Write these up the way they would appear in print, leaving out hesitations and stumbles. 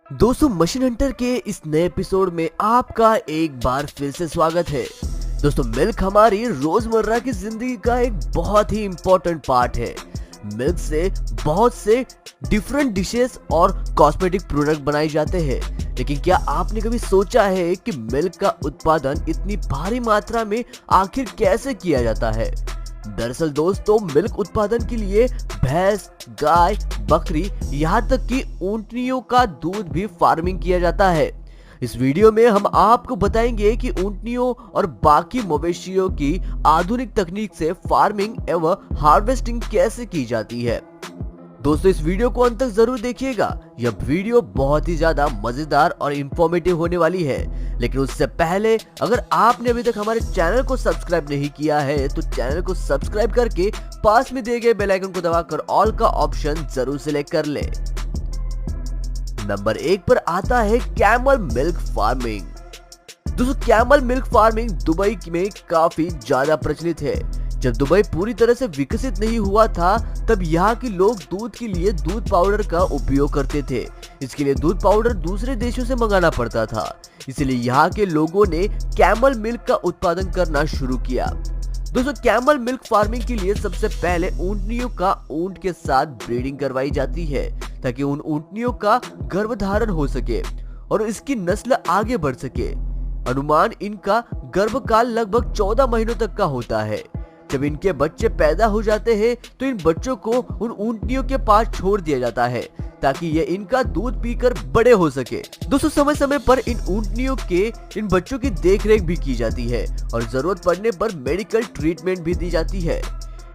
दोस्तों, machine Hunter के इस नए एपिसोड में आपका एक बार फिर से स्वागत है। दोस्तों, मिल्क हमारी रोजमर्रा की जिंदगी का एक बहुत ही इम्पोर्टेंट पार्ट है। मिल्क से बहुत से डिफरेंट डिशेस और कॉस्मेटिक प्रोडक्ट बनाए जाते हैं, लेकिन क्या आपने कभी सोचा है कि मिल्क का उत्पादन इतनी भारी मात्रा में आखिर कैसे किया जाता है? दरअसल दोस्तों, मिल्क उत्पादन के लिए भैंस, गाय, बकरी, यहाँ तक कि ऊंटनियों का दूध भी फार्मिंग किया जाता है। इस वीडियो में हम आपको बताएंगे कि ऊंटनियों और बाकी मवेशियों की आधुनिक तकनीक से फार्मिंग एवं हार्वेस्टिंग कैसे की जाती है। दोस्तों, इस वीडियो को अंत तक जरूर देखिएगा। यह वीडियो बहुत ही ज्यादा मजेदार और इंफॉर्मेटिव होने वाली है। लेकिन उससे पहले, अगर आपने अभी तक हमारे चैनल को सब्सक्राइब नहीं किया है तो चैनल को सब्सक्राइब करके पास में दिए गए बेल आइकन को दबाकर ऑल का ऑप्शन जरूर सिलेक्ट कर ले। नंबर 1 पर आता है कैमल मिल्क फार्मिंग। दोस्तों, कैमल मिल्क फार्मिंग दुबई में काफी ज्यादा प्रचलित है। जब दुबई पूरी तरह से विकसित नहीं हुआ था, तब यहाँ के लोग दूध के लिए दूध पाउडर का उपयोग करते थे। इसके लिए दूध पाउडर दूसरे देशों से मंगाना पड़ता था, इसलिए यहाँ के लोगों ने कैमल मिल्क का उत्पादन करना शुरू किया। दोस्तों, कैमल मिल्क फार्मिंग के लिए सबसे पहले ऊंटनियों का ऊंट के साथ ब्रीडिंग करवाई जाती है, ताकि उन ऊंटनियों का गर्भधारण हो सके और इसकी नस्ल आगे बढ़ सके। अनुमान इनका गर्भकाल लगभग 14 महीनों तक का होता है। जब इनके बच्चे पैदा हो जाते हैं तो इन बच्चों को उन ऊंटनियों के पास छोड़ दिया जाता है, ताकि ये इनका दूध पीकर बड़े हो सके। दोस्तों, समय समय पर इन ऊंटनियों के इन बच्चों की देखरेख भी की जाती है और जरूरत पड़ने पर मेडिकल ट्रीटमेंट भी दी जाती है।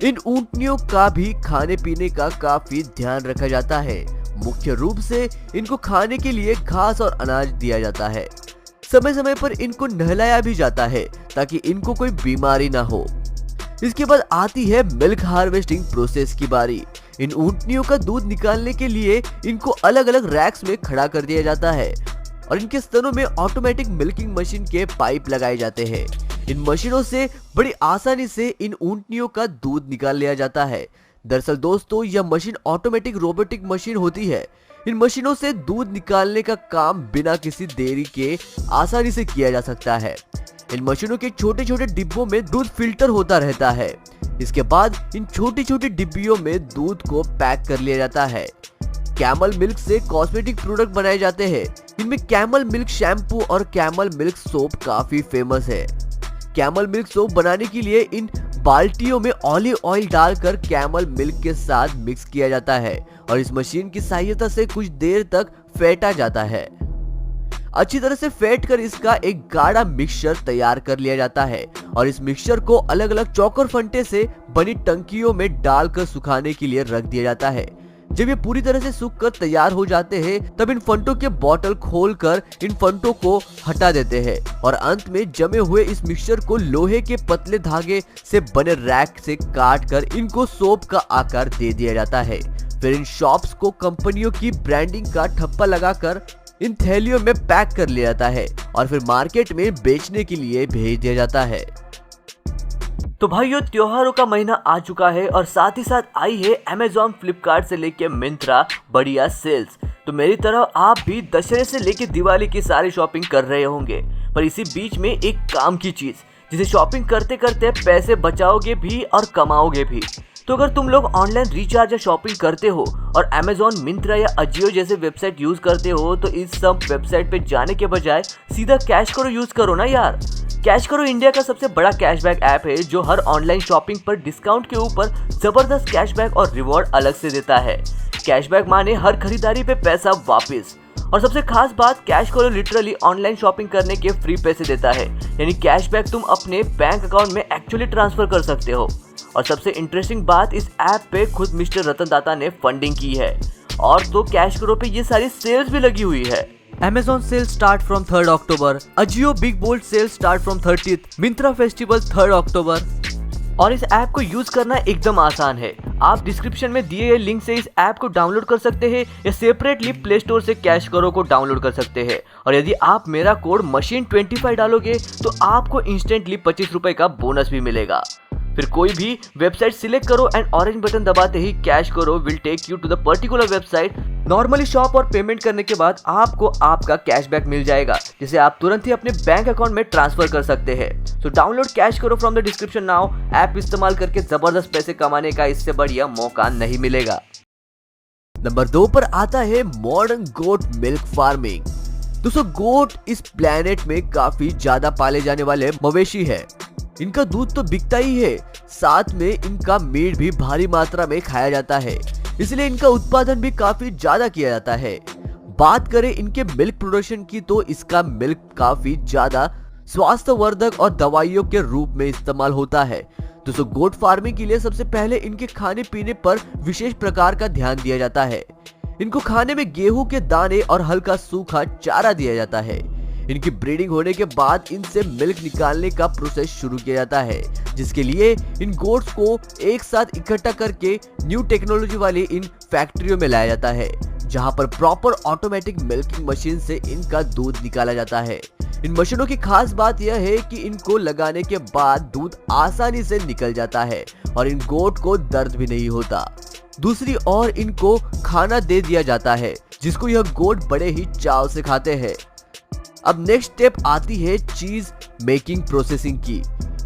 इन ऊंटनियों का भी खाने पीने का काफी ध्यान रखा जाता है। मुख्य रूप से इनको खाने के लिए घास और अनाज दिया जाता है। समय समय पर इनको नहलाया भी जाता है, ताकि इनको कोई बीमारी ना हो। इसके बाद आती है मिल्क हार्वेस्टिंग प्रोसेस की बारी। इन ऊंटनियों का दूध निकालने के लिए इनको अलग अलग रैक्स में खड़ा कर दिया जाता है और इनके स्तनों में ऑटोमेटिक मिल्किंग मशीन के पाइप लगाए जाते हैं। इन मशीनों से बड़ी आसानी से इन ऊंटनियों का दूध निकाल लिया जाता है। दरअसल दोस्तों, यह मशीन ऑटोमेटिक रोबोटिक मशीन होती है। इन मशीनों से दूध निकालने का काम बिना किसी देरी के आसानी से किया जा सकता है। इन मशीनों के छोटे छोटे डिब्बों में दूध फिल्टर होता रहता है। इसके बाद इन छोटी छोटी डिब्बियों में दूध को पैक कर लिया जाता है। कैमल मिल्क से कॉस्मेटिक प्रोडक्ट बनाए जाते हैं। इनमें कैमल मिल्क शैम्पू और कैमल मिल्क सोप काफी फेमस है। कैमल मिल्क सोप बनाने के लिए इन बाल्टियों में ऑलिव ऑयल डालकर कैमल मिल्क के साथ मिक्स किया जाता है और इस मशीन की सहायता से कुछ देर तक फेंटा जाता है। अच्छी तरह से फेंट कर इसका एक गाढ़ा मिक्सचर तैयार कर लिया जाता है और इस मिक्सचर को अलग अलग चौकर फंटे से बनी टंकियों में डालकर सुखाने के लिए रख दिया जाता है। जब ये पूरी तरह से सूख कर तैयार हो जाते हैं, तब इन फंटों के बोतल खोलकर इन फंटों को हटा देते हैं और अंत में जमे हुए इस मिक्सचर को लोहे के पतले धागे से बने रैक से काट कर इनको सोप का आकार दे दिया जाता है। फिर इन शॉप्स को कंपनियों की ब्रांडिंग का ठप्पा लगाकर इन थैलियों में पैक कर लिया जाता है और फिर मार्केट में बेचने के लिए भेज दिया जाता है। तो भाइयों, त्योहारों का महीना आ चुका है और साथ ही साथ आई है अमेजॉन, फ्लिपकार्ट से लेके मिंत्रा बढ़िया सेल्स। तो मेरी तरह आप भी दशहरे से लेके दिवाली की सारी शॉपिंग कर रहे होंगे, पर इसी बीच में एक काम की चीज जिसे शॉपिंग करते करते पैसे बचाओगे भी और कमाओगे भी। तो अगर तुम लोग ऑनलाइन रिचार्ज या शॉपिंग करते हो और अमेजॉन, मिंत्रा या अजियो जैसे वेबसाइट यूज करते हो, तो इस सब वेबसाइट पे जाने के बजाय सीधा कैश करो यूज करो ना यार। कैश करो इंडिया का सबसे बड़ा कैशबैक ऐप है, जो हर ऑनलाइन शॉपिंग पर डिस्काउंट के ऊपर जबरदस्त कैशबैक और रिवॉर्ड अलग से देता है। कैशबैक माने हर खरीदारी पे पैसा वापस, और सबसे खास बात, कैश करो लिटरली ऑनलाइन शॉपिंग करने के फ्री पैसे देता है, यानी कैशबैक तुम अपने बैंक अकाउंट में एक्चुअली ट्रांसफर कर सकते हो। और सबसे इंटरेस्टिंग बात, इस ऐप पे खुद मिस्टर रतन टाटा ने फंडिंग की है और तो कैश करो पे ये सारी सेल्स भी लगी हुई है। Amazon sales start from 3rd October, Ajio Big Bold sales start from 30th, Myntra Festival 3rd October। और इस ऐप को यूज करना एकदम आसान है। आप डिस्क्रिप्शन में दिए गए लिंक से इस ऐप को डाउनलोड कर सकते हैं या सेपरेटली प्ले स्टोर से कैश करो को डाउनलोड कर सकते हैं। और यदि आप मेरा कोड machine25 डालोगे तो आपको इंस्टेंटली 25 रुपए का बोनस भी मिलेगा। फिर कोई भी वेबसाइट सिलेक्ट करो एंड ऑरेंज बटन दबाते ही CashKaro will take you to the particular website. Normally shop और पेमेंट करने के बाद आपको आपका कैशबैक मिल जाएगा, जिसे आप तुरंत ही अपने बैंक अकाउंट में ट्रांसफर कर सकते हैं। सो डाउनलोड कैश करो from the description now. App इस्तेमाल करके जबरदस्त पैसे कमाने का इससे बढ़िया मौका नहीं मिलेगा। नंबर 2 पर आता है मॉडर्न गोट मिल्क फार्मिंग। दोस्तों, गोट इस प्लेनेट में काफी ज्यादा पाले जाने वाले मवेशी है। इनका दूध तो बिकता ही है, साथ में इनका मीट भी भारी मात्रा में खाया जाता है, इसलिए इनका उत्पादन भी काफी ज्यादा किया जाता है। बात करें इनके मिल्क प्रोडक्शन की तो इसका मिल्क काफी ज्यादा स्वास्थ्यवर्धक और दवाइयों के रूप में इस्तेमाल होता है। दोस्तों, गोट फार्मिंग के लिए सबसे पहले इनके खाने पीने पर विशेष प्रकार का ध्यान दिया जाता है। इनको खाने में गेहूं के दाने और हल्का सूखा चारा दिया जाता है। इनकी ब्रीडिंग होने के बाद इनसे मिल्क निकालने का प्रोसेस शुरू किया जाता है, जिसके लिए इन गोट्स को एक साथ इकट्ठा करके न्यू टेक्नोलॉजी वाली इन फैक्ट्रियों में लाया जाता है, जहां पर प्रॉपर ऑटोमेटिक मिल्किंग मशीन से इनका दूध निकाला जाता है। इन मशीनों की खास बात यह है कि इनको लगाने के बाद दूध आसानी से निकल जाता है और इन गोट को दर्द भी नहीं होता। दूसरी ओर इनको खाना दे दिया जाता है, जिसको यह गोट बड़े ही चाव से खाते हैं। अब नेक्स्ट स्टेप आती है चीज मेकिंग प्रोसेसिंग की।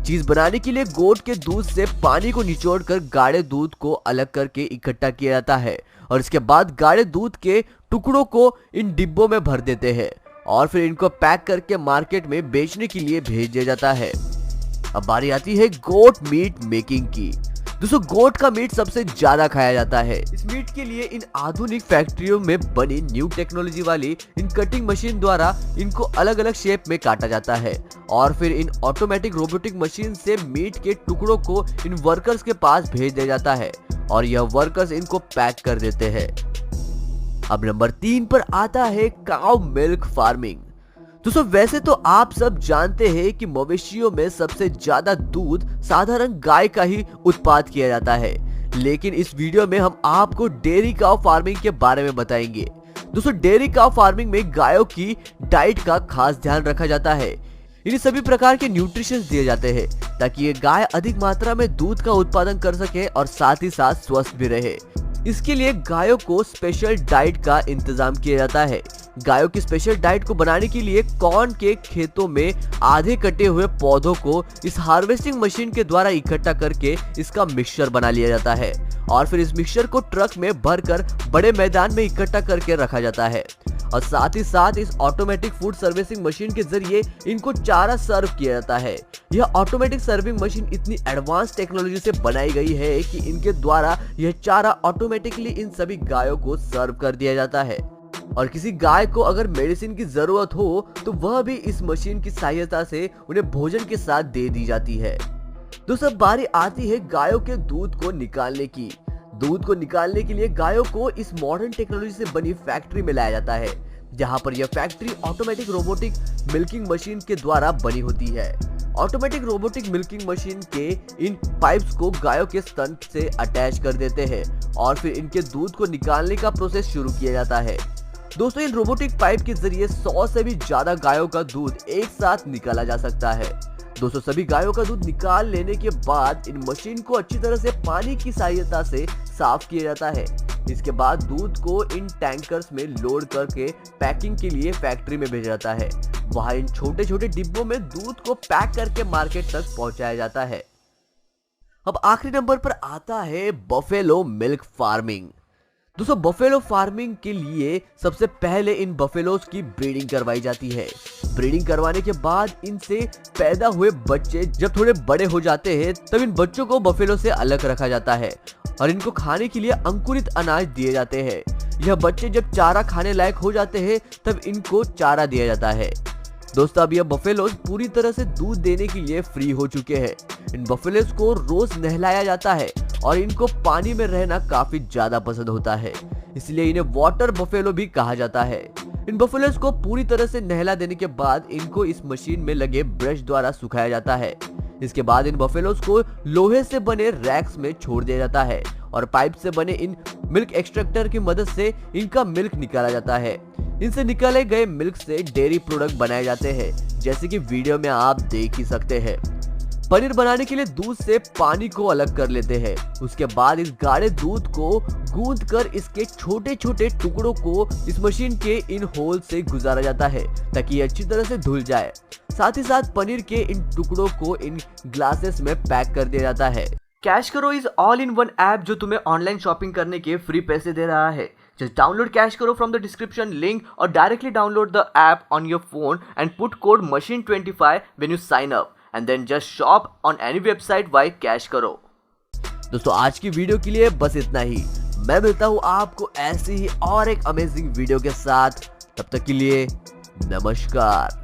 चीज बनाने के लिए गोट के दूध से पानी को निचोड़कर गाढ़े दूध को अलग करके इकट्ठा किया जाता है और इसके बाद गाढ़े दूध के टुकड़ों को इन डिब्बों में भर देते हैं और फिर इनको पैक करके मार्केट में बेचने के लिए भेज दिया जाता है। अब बारी आती है गोट मीट मेकिंग की। दोस्तों, गोट का मीट सबसे ज्यादा खाया जाता है। इस मीट के लिए इन आधुनिक फैक्ट्रियों में बनी न्यू टेक्नोलॉजी वाली इन कटिंग मशीन द्वारा इनको अलग अलग शेप में काटा जाता है और फिर इन ऑटोमेटिक रोबोटिक मशीन से मीट के टुकड़ों को इन वर्कर्स के पास भेज दिया जाता है और यह वर्कर्स इनको पैक कर देते हैं। अब नंबर 3 पर आता है काउ मिल्क फार्मिंग। दोस्तों, वैसे तो आप सब जानते हैं कि मवेशियों में सबसे ज्यादा दूध साधारण गाय का ही उत्पाद किया जाता है, लेकिन इस वीडियो में हम आपको डेयरी काउ फार्मिंग के बारे में बताएंगे। दोस्तों, डेयरी काउ फार्मिंग में गायों की डाइट का खास ध्यान रखा जाता है। इन्हें सभी प्रकार के न्यूट्रिशंस दिए जाते हैं ताकि ये गाय अधिक मात्रा में दूध का उत्पादन कर सके और साथ ही साथ स्वस्थ भी रहे। इसके लिए गायों को स्पेशल डाइट का इंतजाम किया जाता है। गायों की स्पेशल डाइट को बनाने के लिए कॉर्न के खेतों में आधे कटे हुए पौधों को इस हार्वेस्टिंग मशीन के द्वारा इकट्ठा करके इसका मिक्सचर बना लिया जाता है और फिर इस मिक्सचर को ट्रक में भरकर बड़े मैदान में इकट्ठा करके रखा जाता है और साथ ही साथ इस ऑटोमेटिक फूड सर्विसिंग मशीन के जरिए इनको चारा सर्व किया जाता है। यह ऑटोमेटिक सर्विंग मशीन इतनी एडवांस टेक्नोलॉजी से बनाई गई है कि इनके द्वारा यह चारा ऑटोमेटिकली इन सभी गायों को सर्व कर दिया जाता है और किसी गाय को अगर मेडिसिन की जरूरत हो तो वह भी इस मशीन की सहायता से उन्हें भोजन के साथ दे दी जाती है। दोस्तों, बारी आती है गायों के दूध को निकालने की। दूध को निकालने के लिए गायों को इस मॉडर्न टेक्नोलॉजी से बनी फैक्ट्री में लाया जाता है, जहां पर यह factory automatic robotic milking machine के द्वारा बनी होती है। ऑटोमेटिक रोबोटिक मिल्किंग मशीन के इन पाइप्स को गायों के स्तन से अटैच कर देते हैं और फिर इनके दूध को निकालने का प्रोसेस शुरू किया जाता है। दोस्तों, इन रोबोटिक पाइप के जरिए 100 से भी ज्यादा गायों का दूध एक साथ निकाला जा सकता है। दोस्तों, सभी गायों का दूध निकाल लेने के बाद इन मशीन को अच्छी तरह से पानी की सहायता से साफ किया जाता है। इसके बाद दूध को इन टैंकर्स में लोड करके पैकिंग के लिए फैक्ट्री में भेजा जाता है। वहां इन छोटे छोटे डिब्बों में दूध को पैक करके मार्केट तक पहुंचाया जाता है। अब आखिरी नंबर पर आता है बफेलो मिल्क फार्मिंग। दोस्तों, बफेलो फार्मिंग के लिए सबसे पहले इन बफेलोज की ब्रीडिंग करवाई जाती है। ब्रीडिंग करवाने के बाद इनसे पैदा हुए बच्चे जब थोड़े बड़े हो जाते हैं तब इन बच्चों को बफेलो से अलग रखा जाता है और इनको खाने के लिए अंकुरित अनाज दिए जाते हैं। यह बच्चे जब चारा खाने लायक हो जाते हैं तब इनको चारा दिया जाता है। दोस्तों, अब यह बफेलोज पूरी तरह से दूध देने के लिए फ्री हो चुके हैं। इन बफेलोज को रोज नहलाया जाता है और इनको पानी में रहना काफी ज्यादा पसंद होता है, इसलिए इन्हें वाटर बफेलो भी कहा जाता है। इन बफेलोज को पूरी तरह से नहला देने के बाद इनको इस मशीन में लगे ब्रश द्वारा सुखाया जाता है। इसके बाद इन बफेलोज को लोहे से बने रैक्स में छोड़ दिया जाता है और पाइप से बने इन मिल्क एक्सट्रैक्टर की मदद से इनका मिल्क निकाला जाता है। इनसे निकाले गए मिल्क से डेयरी प्रोडक्ट बनाए जाते हैं, जैसे कि वीडियो में आप देख ही सकते हैं। पनीर बनाने के लिए दूध से पानी को अलग कर लेते हैं। उसके बाद इस गाढ़े दूध को गूंद कर इसके छोटे छोटे टुकड़ों को इस मशीन के इन होल से गुजारा जाता है ताकि ये अच्छी तरह से धुल जाए। साथ ही साथ पनीर के इन टुकड़ों को इन ग्लासेस में पैक कर दिया जाता है। कैश करो is all in one app जो तुम्हें ऑनलाइन शॉपिंग करने के फ्री पैसे दे रहा है। Just download Cash Karo from the description link or directly download the app on your phone and put code machine25 when you sign up and then just shop on any website by Cash Karo। दोस्तों आज की video के लिए बस इतना ही। मैं मिलता हूँ आपको ऐसी ही और एक अमेजिंग वीडियो के साथ। तब तक के लिए नमस्कार।